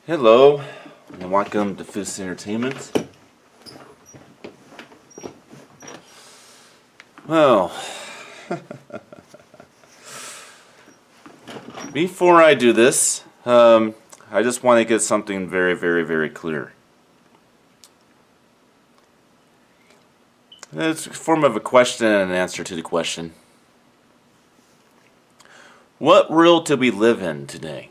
Hello, and welcome to Fist Entertainment. Well, before I do this, I just want to get something very clear. It's a form of a question and an answer to the question. What world do we live in today?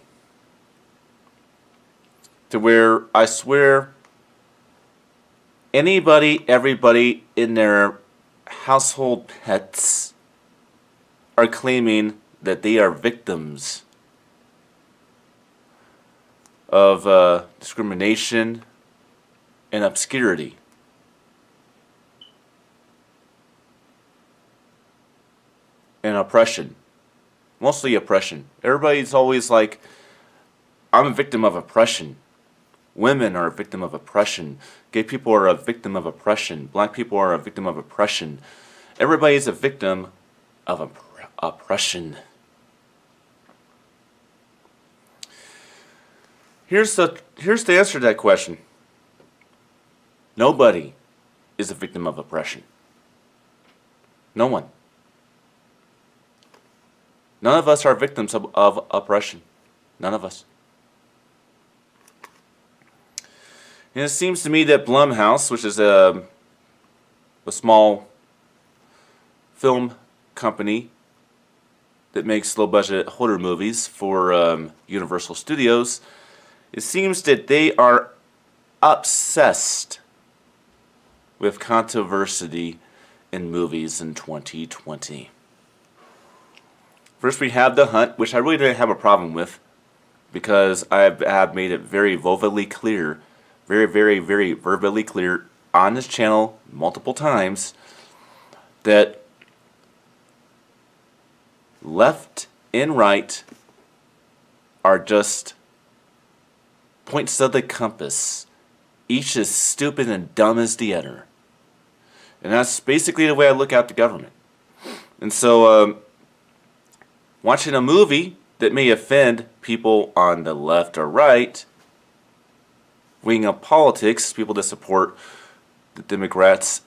To where I swear anybody, everybody in their household pets are claiming that they are victims of discrimination and obscurity. And oppression. Mostly oppression. Everybody's always like, I'm a victim of oppression. Women are a victim of oppression. Gay people are a victim of oppression. Black people are a victim of oppression. Everybody's a victim of oppression. Here's the answer to that question. Nobody is a victim of oppression. No one. None of us are victims of oppression. None of us. And it seems to me that Blumhouse, which is a small film company that makes low-budget horror movies for Universal Studios, it seems that they are obsessed with controversy in movies in 2020. First we have The Hunt, which I really didn't have a problem with because I have made it very vocally clear, very verbally clear on this channel multiple times that left and right are just points of the compass. Each is stupid and dumb as the other. And that's basically the way I look at the government. And so watching a movie that may offend people on the left or right wing of politics, people that support the Democrats,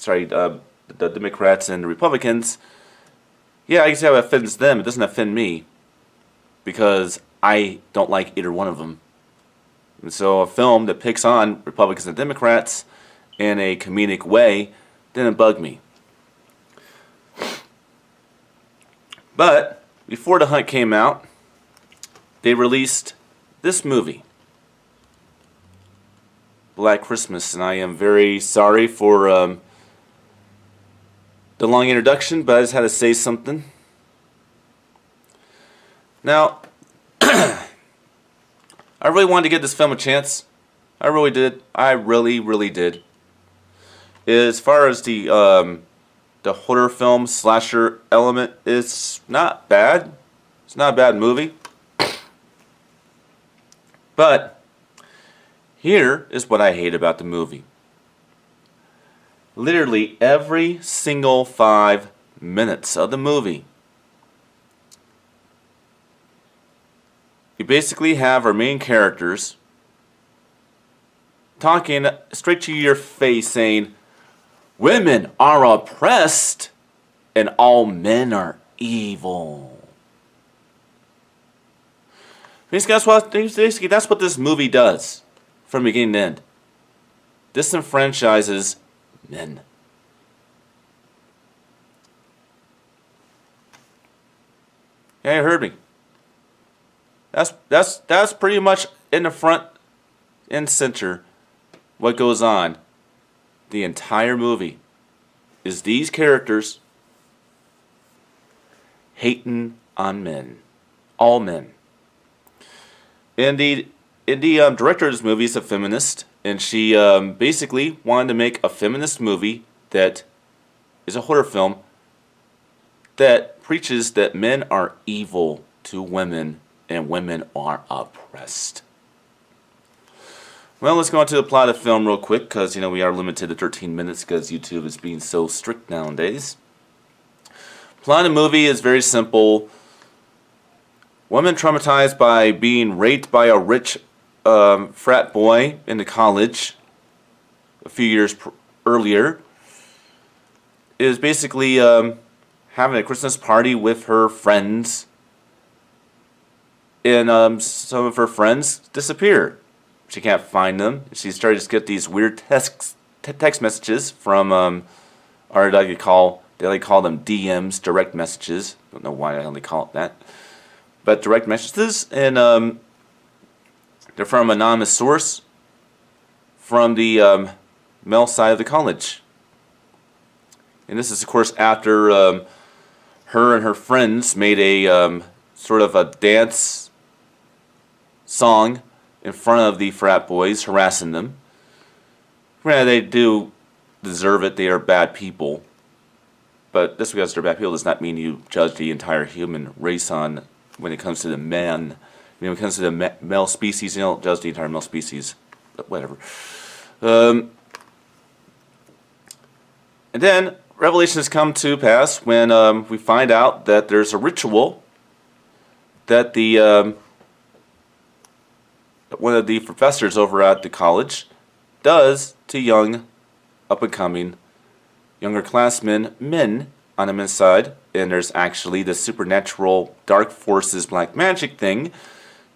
the Democrats and the Republicans, yeah, I guess that offends them. It doesn't offend me because I don't like either one of them. And so a film that picks on Republicans and Democrats in a comedic way didn't bug me. But before The Hunt came out, they released this movie, Black Christmas, and I am very sorry for the long introduction, but I just had to say something. Now, I really wanted to give this film a chance. I really did. I really did. As far as the horror film slasher element, it's not bad. It's not a bad movie. But here is what I hate about the movie. Literally every single 5 minutes of the movie, you basically have our main characters talking straight to your face saying, women are oppressed and all men are evil. Basically, that's what this movie does from beginning to end. Disenfranchises men. Yeah, you heard me. That's pretty much in the front and center what goes on. The entire movie is these characters hating on men. All men. And the director of this movie is a feminist, and she basically wanted to make a feminist movie that is a horror film that preaches that men are evil to women and women are oppressed. Well, let's go on to the plot of the film real quick because, we are limited to 13 minutes because YouTube is being so strict nowadays. Plot of the movie is very simple. Woman traumatized by being raped by a rich frat boy into college a few years earlier is basically having a Christmas party with her friends, and some of her friends disappear. She can't find them. She started to get these weird text messages from or they call them DMs, direct messages. Don't know why the hell they call it that, but direct messages, and they're from an anonymous source from the male side of the college. And this is, of course, after her and her friends made a sort of a dance song in front of the frat boys, harassing them. Granted, they do deserve it. They are bad people. But just because they're bad people does not mean you judge the entire human race on when it comes to the men. When it comes to the male species, you don't judge the entire male species. But whatever. And then revelations come to pass when we find out that there's a ritual that the one of the professors over at the college does to young, up-and-coming, younger classmen, men on the men's side. And there's actually the supernatural dark forces black magic thing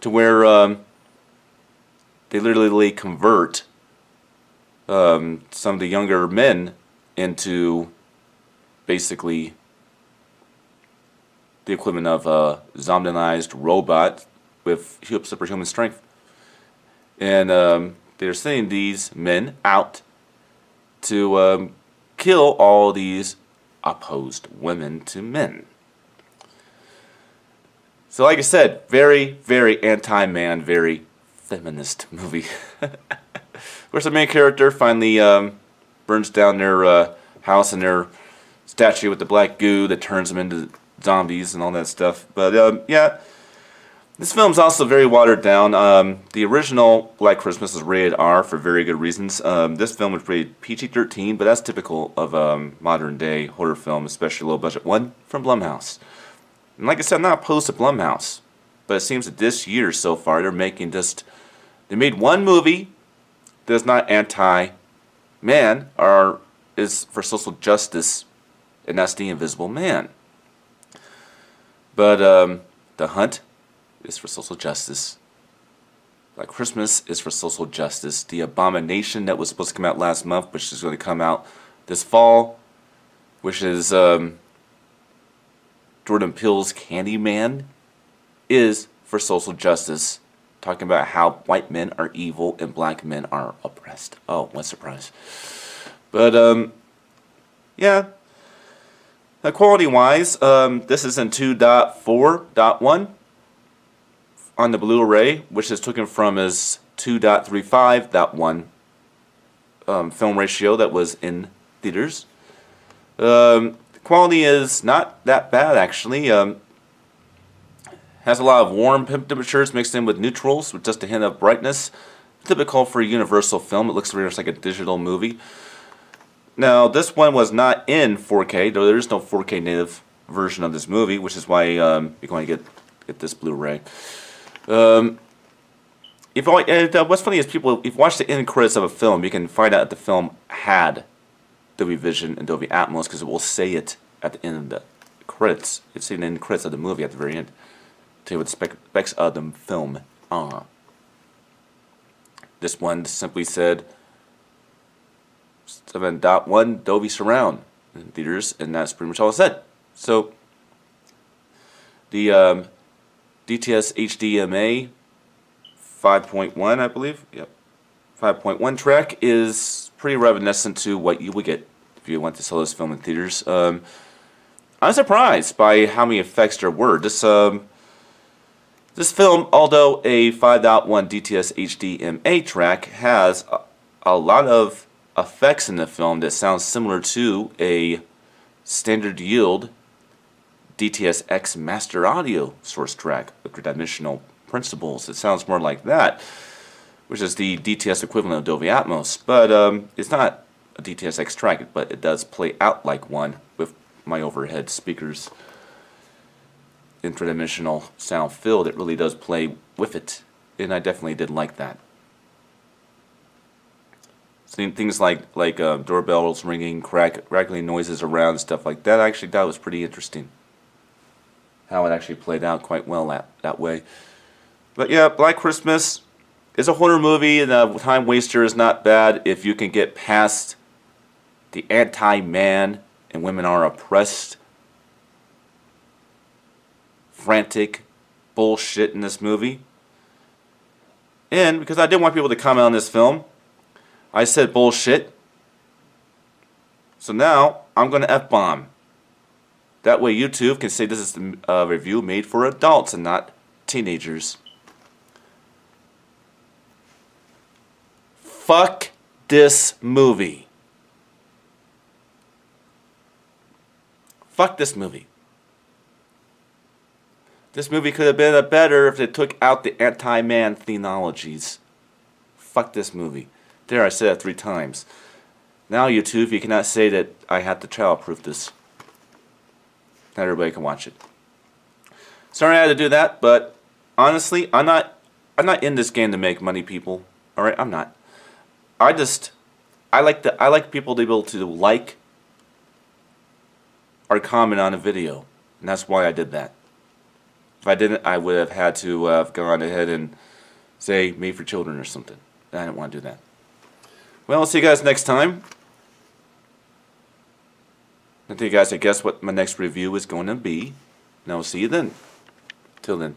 to where they literally convert some of the younger men into basically the equivalent of a zombie-ized robot with superhuman strength. And they're sending these men out to kill all these opposed women to men. So like I said, very, very anti-man, very feminist movie. Of course, the main character finally burns down their house and their statue with the black goo that turns them into zombies and all that stuff. But yeah, this film's also very watered down. The original Black Christmas was rated R for very good reasons. This film was rated PG-13, but that's typical of a modern day horror film, especially a low budget one from Blumhouse. And like I said, I'm not opposed to Blumhouse, but it seems that this year so far they're making they made one movie that's not anti-man or is for social justice, and that's The Invisible Man. But The Hunt is for social justice. Black Christmas is for social justice. The Abomination that was supposed to come out last month, which is going to come out this fall, which is Jordan Peele's Candyman, is for social justice, talking about how white men are evil and black men are oppressed. Oh, what surprise. But yeah, quality-wise, this is in 2.4.1 on the Blu-ray, which is taken from his 2.35.1 film ratio that was in theaters. Quality is not that bad, actually. Has a lot of warm temperatures mixed in with neutrals with just a hint of brightness. Typical for a Universal film. It looks very much like a digital movie. Now, this one was not in 4K, though there is no 4K native version of this movie, which is why you're going to get this Blu-ray. What's funny is if you watch the end credits of a film, you can find out that the film had Dolby Vision and Dolby Atmos because it will say it at the end of the credits. It's in the end credits of the movie at the very end. Tell you what the specs of the film are. This one simply said 7.1 Dolby Surround in theaters, and that's pretty much all it said. So the DTS HDMA 5.1, I believe, yep, 5.1 track is pretty reminiscent to what you would get if you went to sell this film in theaters. I'm surprised by how many effects there were. This film, although a 5.1 DTS HDMA track, has a lot of effects in the film that sound similar to a standard yield DTS-X master audio source track with three-dimensional principles. It sounds more like that, which is the DTS equivalent of Dolby Atmos. But it's not a DTS-X track, but it does play out like one with my overhead speakers in three-dimensional sound field. It really does play with it. and I definitely did like that. Seeing things like doorbells ringing, crackling noises around, stuff like that, I actually thought was pretty interesting. How it actually played out quite well that way. But yeah, Black Christmas is a horror movie, and a time waster is not bad if you can get past the anti-man and women are oppressed frantic bullshit in this movie. And because I didn't want people to comment on this film, I said bullshit. So now I'm going to F-bomb. That way YouTube can say this is a review made for adults and not teenagers. Fuck this movie. Fuck this movie. This movie could have been better if they took out the anti-man theologies. Fuck this movie. There, I said it 3 times. Now, YouTube, you cannot say that I have to child-proof this. Not everybody can watch it. Sorry I had to do that, but honestly, I'm not in this game to make money, people. All right, I'm not. I like people to be able to like or comment on a video, and that's why I did that. If I didn't, I would have had to go on ahead and say made for children or something. I didn't want to do that. Well, I'll see you guys next time. I'll tell you guys, I guess, what my next review is going to be. And I'll see you then. Till then.